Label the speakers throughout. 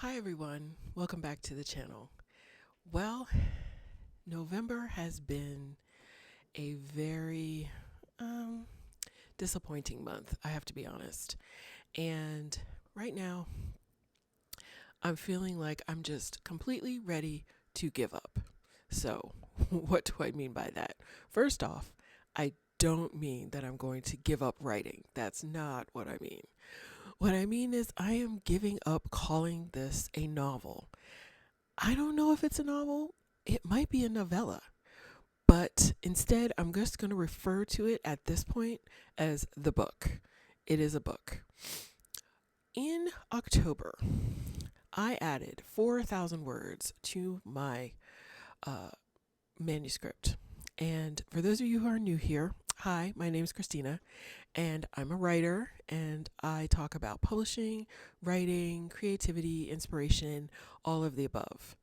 Speaker 1: Hi everyone, welcome back to the channel. Well, November has been a very disappointing month, I have to be honest. And right now, I'm feeling like I'm just completely ready to give up. So, what do I mean by that? First off, I don't mean that I'm going to give up writing. That's not what I mean. What I mean is, I am giving up calling this a novel. I don't know if it's a novel. It might be a novella. But instead, I'm just going to refer to it at this point as the book. It is a book. In October, I added 4,000 words to my uh, manuscript. And for those of you who are new here, hi, my name is Christina, and I'm a writer, and I talk about publishing, writing, creativity, inspiration, all of the above.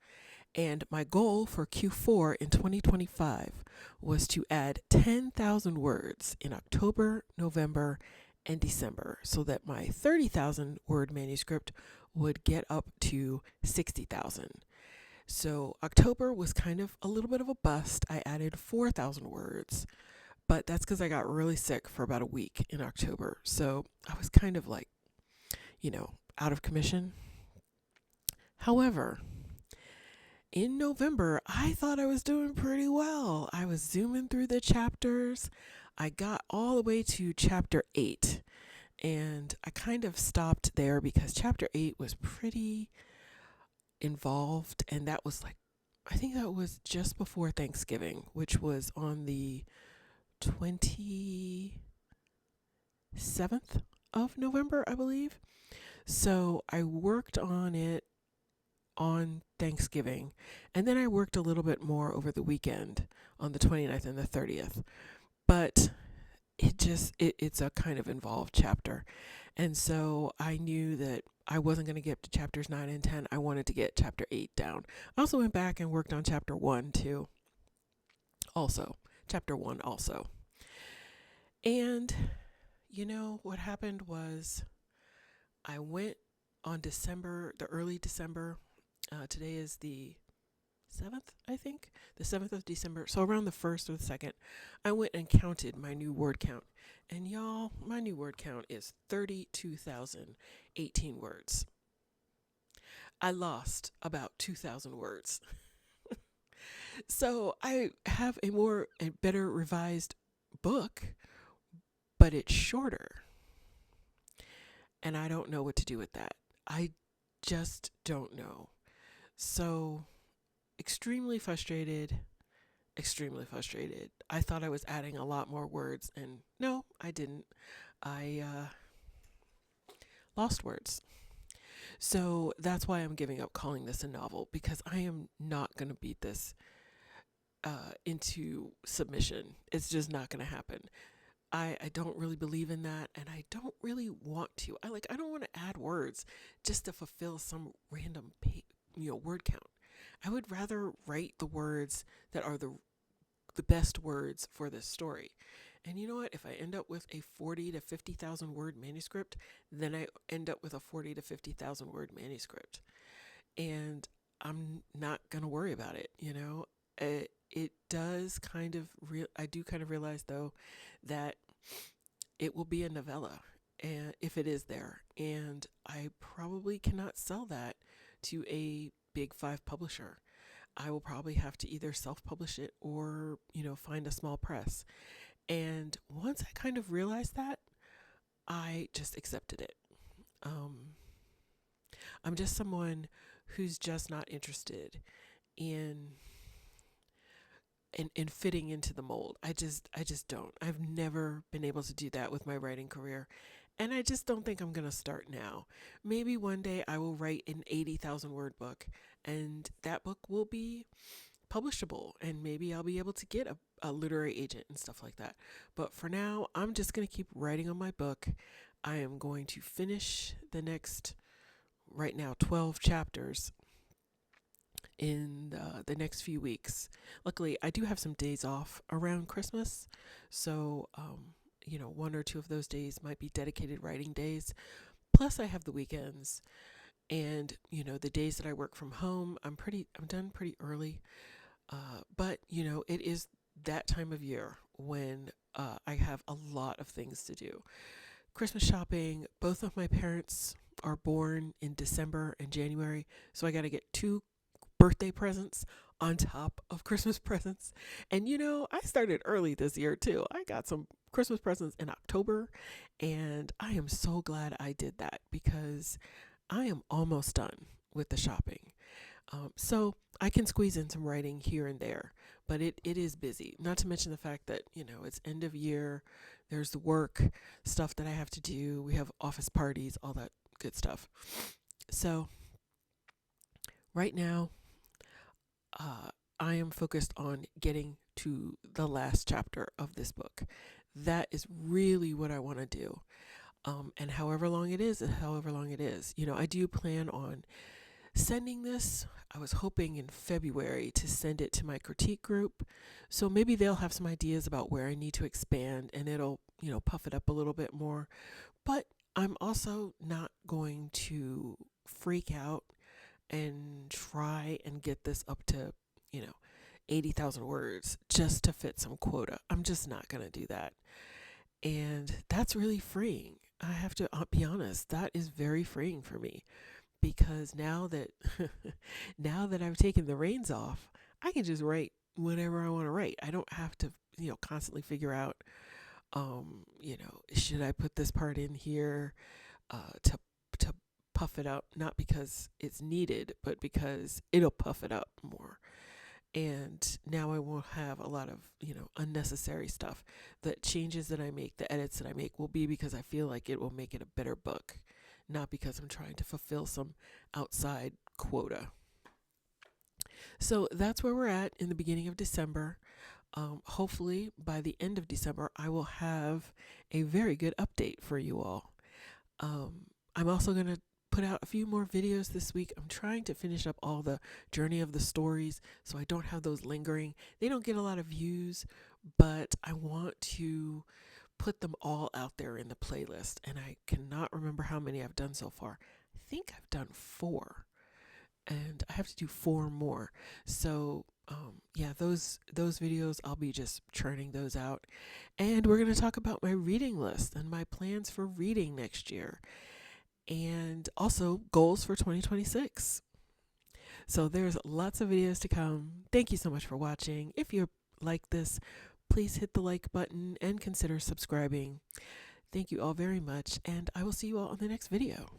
Speaker 1: And my goal for Q4 in 2025 was to add 10,000 words in October, November, and December so that my 30,000 word manuscript would get up to 60,000. So October was kind of a little bit of a bust. I added 4,000 words, but that's because I got really sick for about a week in October. So I was kind of like, out of commission. However, in November, I thought I was doing pretty well. I was zooming through the chapters. I got all the way to chapter 8, and I kind of stopped there because chapter 8 was pretty involved, and that was I think that was just before Thanksgiving, which was on the 27th of November, I believe. So I worked on it on Thanksgiving. And then I worked a little bit more over the weekend on the 29th and the 30th. But it's a kind of involved chapter. And so I knew that I wasn't going to get to chapters 9 and 10. I wanted to get chapter 8 down. I also went back and worked on chapter 1 too. Also, chapter 1 also. And what happened was I went on the early December. Today is the 7th, I think, the 7th of December. So around the 1st or the 2nd, I went and counted my new word count. And y'all, my new word count is 32,018 words. I lost about 2,000 words. So I have a better revised book, but it's shorter. And I don't know what to do with that. I just don't know. So extremely frustrated. I thought I was adding a lot more words, and no, I didn't. I lost words. So that's why I'm giving up calling this a novel, because I am not going to beat this into submission. It's just not going to happen. I don't really believe in that, and I don't really want to. I don't want to add words just to fulfill some random word count. I would rather write the words that are the best words for this story. And you know what? If I end up with a 40 to 50,000 word manuscript, then I end up with a 40 to 50,000 word manuscript. And I'm not going to worry about it, It does I do kind of realize though that it will be a novella, and if it is there, and I probably cannot sell that to a big 5 publisher. I will probably have to either self-publish it or, find a small press. And once I kind of realized that, I just accepted it. I'm just someone who's just not interested in in fitting into the mold. I just don't. I've never been able to do that with my writing career. And I just don't think I'm going to start now. Maybe one day I will write an 80,000 word book, and that book will be publishable, and maybe I'll be able to get a literary agent and stuff like that. But for now, I'm just going to keep writing on my book. I am going to finish the next, right now, 12 chapters in the next few weeks. Luckily, I do have some days off around Christmas, so 1 or 2 of those days might be dedicated writing days. Plus, I have the weekends, And, the days that I work from home, I'm done pretty early. But, it is that time of year when I have a lot of things to do. Christmas shopping, both of my parents are born in December and January, so I got to get two birthday presents on top of Christmas presents. And I started early this year too. I got some Christmas presents in October, and I am so glad I did that because I am almost done with the shopping. So I can squeeze in some writing here and there, but it is busy. Not to mention the fact that, it's end of year, there's the work stuff that I have to do, we have office parties, all that good stuff. So right now, I am focused on getting to the last chapter of this book. That is really what I want to do. And however long it is, however long it is. I do plan on sending this. I was hoping in February to send it to my critique group. So maybe they'll have some ideas about where I need to expand and it'll, puff it up a little bit more. But I'm also not going to freak out and try and get this up to, you know, 80,000 words just to fit some quota. I'm just not going to do that. And that's really freeing. I have to be honest, that is very freeing for me because now that now that I've taken the reins off, I can just write whatever I want to write. I don't have to, constantly figure out should I put this part in here to puff it up, not because it's needed, but because it'll puff it up more. And now I won't have a lot of, unnecessary stuff. The changes that I make, the edits that I make will be because I feel like it will make it a better book, not because I'm trying to fulfill some outside quota. So that's where we're at in the beginning of December. Hopefully by the end of December, I will have a very good update for you all. I'm also going to put out a few more videos this week. I'm trying to finish up all the journey of the stories so I don't have those lingering. They don't get a lot of views, but I want to put them all out there in the playlist. And I cannot remember how many I've done so far. I think I've done 4, and I have to do 4 more. So yeah, those videos, I'll be just churning those out. And we're going to talk about my reading list and my plans for reading next year, and also goals for 2026. So there's lots of videos to come. Thank you so much for watching. If you like this, please hit the like button and consider subscribing. Thank you all very much, and I will see you all on the next video.